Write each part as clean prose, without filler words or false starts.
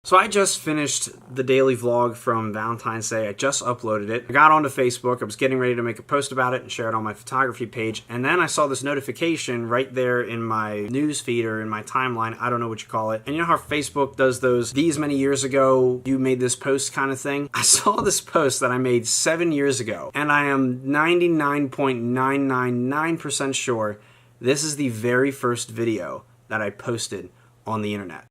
So I just finished the daily vlog from Valentine's Day. I just uploaded it. I got onto Facebook. I was getting ready to make a post about it and share it on my photography page. And then I saw this notification right there in my news feed or in my timeline. I don't know what you call it. And you know how Facebook does those these many years ago you made this post kind of thing? I saw this post that I made 7 years ago. And I am 99.999% sure this is the very first video that I posted on the internet.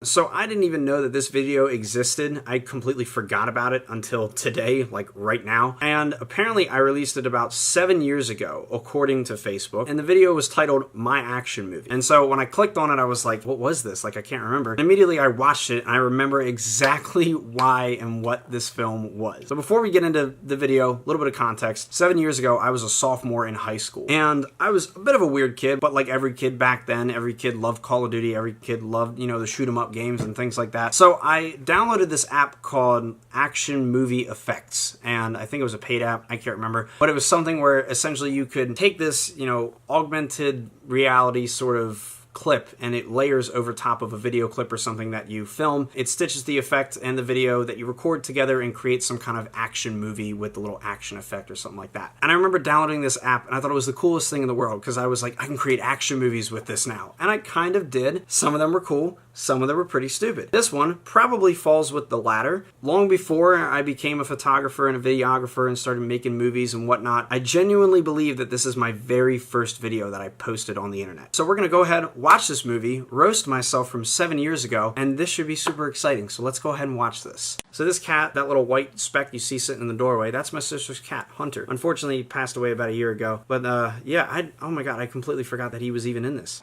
So I didn't even know that this video existed. I completely forgot about it until today, like right now. And apparently I released it about 7 years ago, according to Facebook. And the video was titled My Action Movie. And so when I clicked on it, I was like, what was this? Like, I can't remember. And immediately I watched it and I remember exactly why and what this film was. So before we get into the video, a little bit of context. 7 years ago, I was a sophomore in high school. And I was a bit of a weird kid, but like every kid back then, every kid loved Call of Duty. Every kid loved, you know, the shoot 'em up games and things like that. So I downloaded this app called Action Movie Effects, and I think it was a paid app, I can't remember, but it was something where essentially you could take this, you know, augmented reality sort of clip and it layers over top of a video clip or something that you film. It stitches the effect and the video that you record together and creates some kind of action movie with a little action effect or something like that. And I remember downloading this app and I thought it was the coolest thing in the world because I was like, I can create action movies with this now. And I kind of did. Some of them were cool. Some of them were pretty stupid. This one probably falls with the latter. Long before I became a photographer and a videographer and started making movies and whatnot, I genuinely believe that this is my very first video that I posted on the internet. So we're gonna go ahead, watch this movie, roast myself from 7 years ago, and this should be super exciting. So let's go ahead and watch this. So this cat, that little white speck you see sitting in the doorway, that's my sister's cat, Hunter. Unfortunately, he passed away about a year ago. But yeah, oh my God, I completely forgot that he was even in this.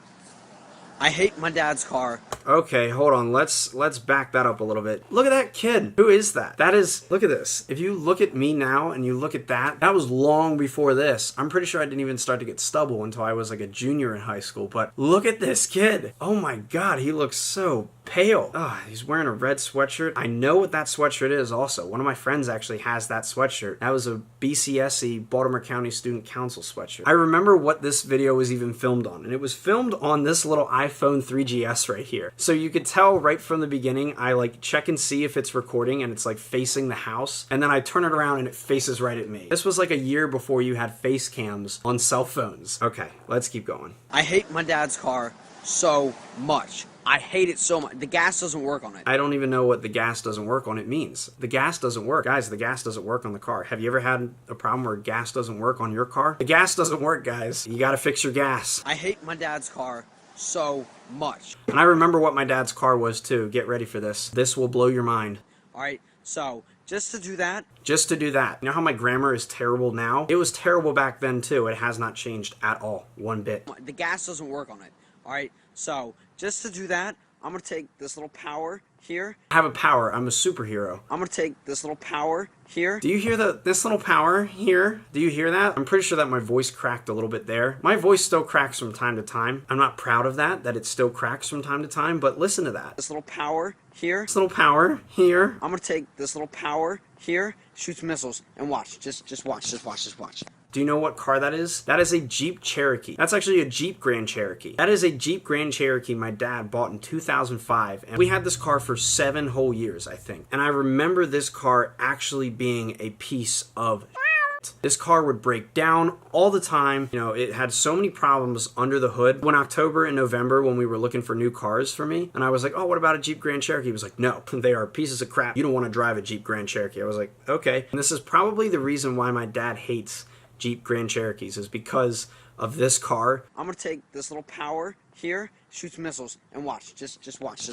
I hate my dad's car. Okay, hold on. Let's back that up a little bit. Look at that kid. Who is that? That is, look at this. If you look at me now and you look at that, that was long before this. I'm pretty sure I didn't even start to get stubble until I was like a junior in high school. But look at this kid. Oh my God, he looks so pale. Oh, he's wearing a red sweatshirt. I know what that sweatshirt is also. One of my friends actually has that sweatshirt. That was a BCSE, Baltimore County Student Council sweatshirt. I remember what this video was even filmed on, and it was filmed on this little iPhone 3GS right here. So you could tell right from the beginning, I like check and see if it's recording and it's like facing the house, and then I turn it around and it faces right at me. This was like a year before you had face cams on cell phones. Okay, let's keep going. I hate my dad's car so much. I hate it so much. The gas doesn't work on it. I don't even know what the gas doesn't work on it means. The gas doesn't work. Guys, the gas doesn't work on the car. Have you ever had a problem where gas doesn't work on your car? The gas doesn't work, guys. You gotta fix your gas. I hate my dad's car so much. And I remember what my dad's car was too. Get ready for this. This will blow your mind. Alright, so just to do that. Just to do that. You know how my grammar is terrible now? It was terrible back then too. It has not changed at all. One bit. The gas doesn't work on it. Alright, so just to do that, I'm going to take this little power here. I have a power. I'm a superhero. I'm going to take this little power here. Do you hear this little power here? Do you hear that? I'm pretty sure that my voice cracked a little bit there. My voice still cracks from time to time. I'm not proud of that it still cracks from time to time, but listen to that. This little power here. This little power here. I'm going to take this little power here, shoots missiles, and watch. Just watch. Do you know what car that is? That is a Jeep Cherokee. That's actually a Jeep Grand Cherokee. That is a Jeep Grand Cherokee my dad bought in 2005. And we had this car for 7 whole years, I think. And I remember this car actually being a piece of shit. This car would break down all the time. You know, it had so many problems under the hood. When October and November, when we were looking for new cars for me, and I was like, oh, what about a Jeep Grand Cherokee? He was like, no, they are pieces of crap. You don't want to drive a Jeep Grand Cherokee. I was like, okay. And this is probably the reason why my dad hates Jeep Grand Cherokees, is because of this car. I'm gonna take this little power here, shoots missiles, and watch. Just watch.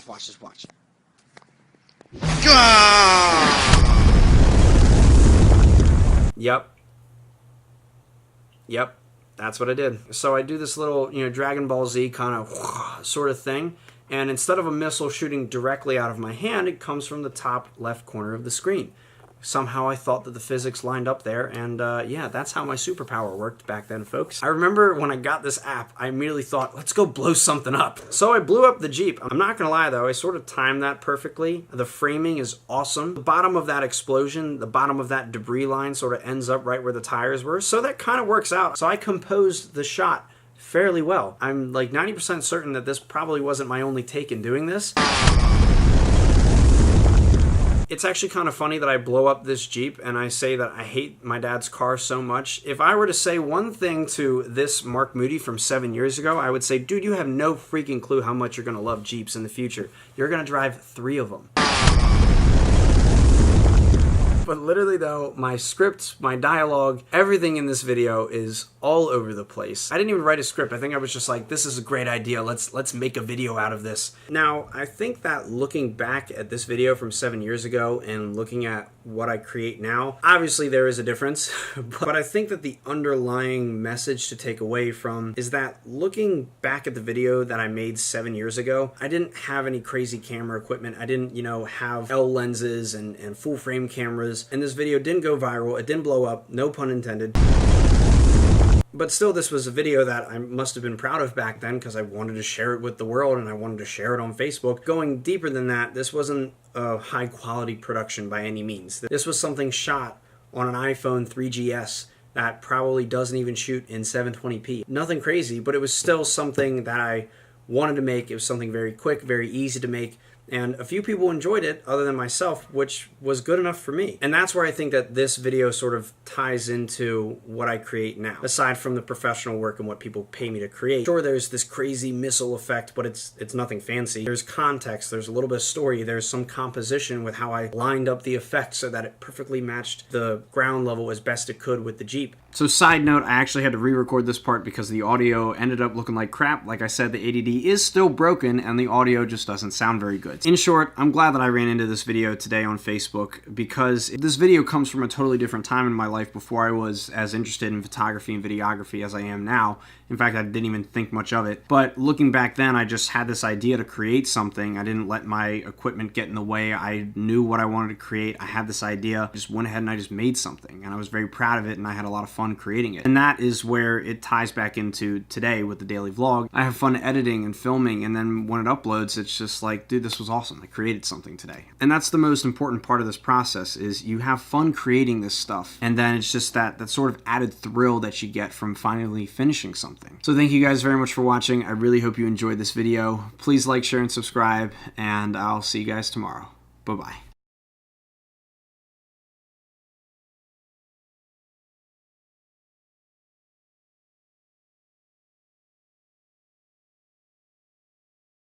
Yep, that's what I did. So I do this little, you know, Dragon Ball Z kind of sort of thing, and instead of a missile shooting directly out of my hand, it comes from the top left corner of the screen. Somehow I thought that the physics lined up there, and yeah, that's how my superpower worked back then, folks. I remember when I got this app, I immediately thought, let's go blow something up. So I blew up the Jeep. I'm not gonna lie though, I sort of timed that perfectly. The framing is awesome. The bottom of that explosion, the bottom of that debris line sort of ends up right where the tires were, so that kind of works out. So I composed the shot fairly well. I'm like 90% certain that this probably wasn't my only take in doing this. It's actually kind of funny that I blow up this Jeep and I say that I hate my dad's car so much. If I were to say one thing to this Mark Moody from 7 years ago, I would say, dude, you have no freaking clue how much you're going to love Jeeps in the future. You're going to drive 3 of them. But literally though, my script, my dialogue, everything in this video is all over the place. I didn't even write a script. I think I was just like, this is a great idea. Let's make a video out of this. Now, I think that looking back at this video from 7 years ago and looking at what I create now, obviously there is a difference, but I think that the underlying message to take away from is that looking back at the video that I made 7 years ago, I didn't have any crazy camera equipment. I didn't, have L lenses and full frame cameras. And this video didn't go viral. It didn't blow up. No pun intended. But still, this was a video that I must have been proud of back then because I wanted to share it with the world and I wanted to share it on Facebook. Going deeper than that, this wasn't a high quality production by any means. This was something shot on an iPhone 3GS that probably doesn't even shoot in 720p. Nothing crazy, but it was still something that I wanted to make. It was something very quick, very easy to make. And a few people enjoyed it other than myself, which was good enough for me. And that's where I think that this video sort of ties into what I create now. Aside from the professional work and what people pay me to create. Sure, there's this crazy missile effect, but it's nothing fancy. There's context, there's a little bit of story, there's some composition with how I lined up the effect so that it perfectly matched the ground level as best it could with the Jeep. So side note, I actually had to re-record this part because the audio ended up looking like crap. Like I said, the ADD is still broken and the audio just doesn't sound very good. In short, I'm glad that I ran into this video today on Facebook because this video comes from a totally different time in my life before I was as interested in photography and videography as I am now. In fact, I didn't even think much of it. But looking back then, I just had this idea to create something. I didn't let my equipment get in the way. I knew what I wanted to create. I had this idea. I just went ahead and I just made something. And I was very proud of it and I had a lot of fun creating it. And that is where it ties back into today with the daily vlog. I have fun editing and filming, and then when it uploads, it's just like, dude, this was awesome. I created something today. And that's the most important part of this process is you have fun creating this stuff. And then it's just that sort of added thrill that you get from finally finishing something. So thank you guys very much for watching. I really hope you enjoyed this video. Please like, share, and subscribe, and I'll see you guys tomorrow. Bye-bye.